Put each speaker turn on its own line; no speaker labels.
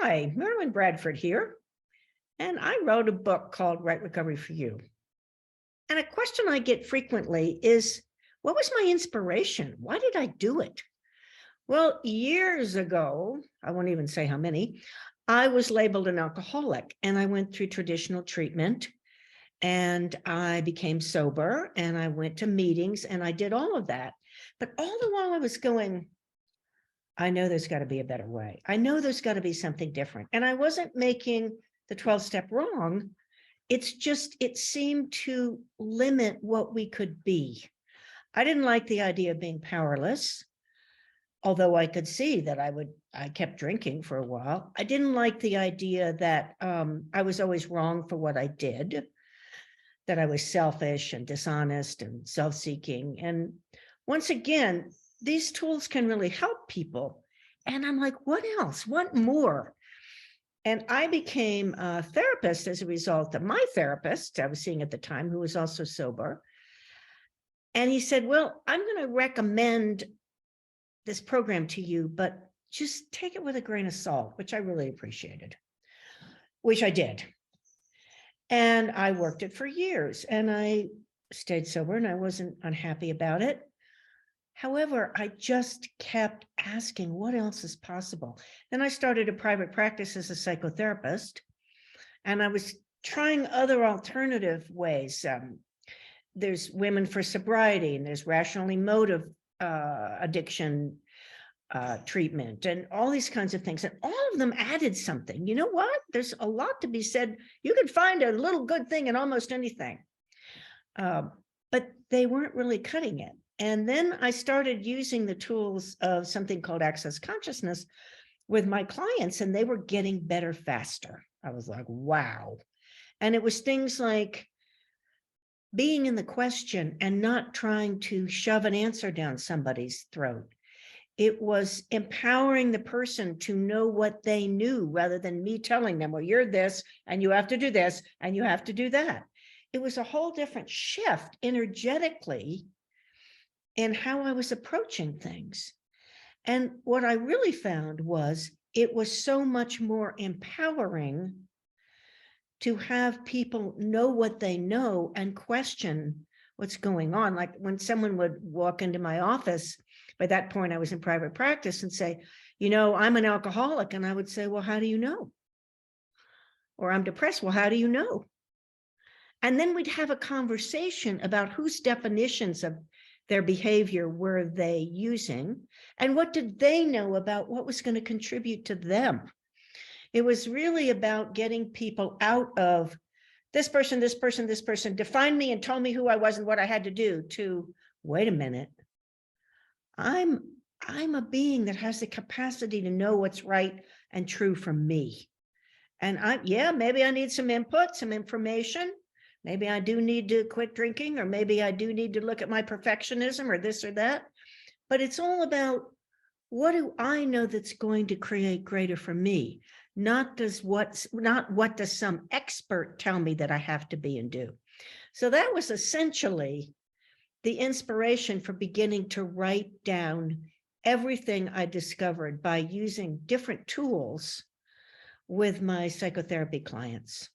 Hi, Marilyn Bradford here, and I wrote a book called Right Recovery for You. And a question I get frequently is, what was my inspiration? Why did I do it? Well, years ago, I won't even say how many, I was labeled an alcoholic and I went through traditional treatment and I became sober and I went to meetings and I did all of that. But all the while I was going, I know there's got to be a better way. I know there's got to be something different. And I wasn't making the 12-step wrong. It's just, it seemed to limit what we could be. I didn't like the idea of being powerless, although I could see that I kept drinking for a while. I didn't like the idea that I was always wrong for what I did, that I was selfish and dishonest and self-seeking. And once again, these tools can really help people. And I'm like, what else? What more? And I became a therapist as a result of my therapist I was seeing at the time, who was also sober. And he said, well, I'm going to recommend this program to you, but just take it with a grain of salt, which I really appreciated, which I did. And I worked it for years and I stayed sober and I wasn't unhappy about it. However, I just kept asking what else is possible. Then I started a private practice as a psychotherapist, and I was trying other alternative ways. There's Women for Sobriety, and there's rational emotive addiction treatment, and all these kinds of things. And all of them added something. You know what? There's a lot to be said. You can find a little good thing in almost anything. But they weren't really cutting it. And then I started using the tools of something called Access Consciousness with my clients, and they were getting better faster. I was like, wow. And it was things like being in the question and not trying to shove an answer down somebody's throat. It was empowering the person to know what they knew rather than me telling them, well, you're this and you have to do this and you have to do that. It was a whole different shift energetically in how I was approaching things. And what I really found was it was so much more empowering to have people know what they know and question what's going on. Like when someone would walk into my office, by that point I was in private practice, and say, you know, I'm an alcoholic. And I would say, well, how do you know? Or I'm depressed. Well, how do you know? And then we'd have a conversation about whose definitions of their behavior were they using, and what did they know about what was going to contribute to them. It was really about getting people out of this person, this person, this person defined me and told me who I was and what I had to do, to wait a minute. I'm a being that has the capacity to know what's right and true for me. And maybe I need some input, some information. Maybe I do need to quit drinking, or maybe I do need to look at my perfectionism or this or that. But it's all about, what do I know that's going to create greater for me? Not what does some expert tell me that I have to be and do. So that was essentially the inspiration for beginning to write down everything I discovered by using different tools with my psychotherapy clients.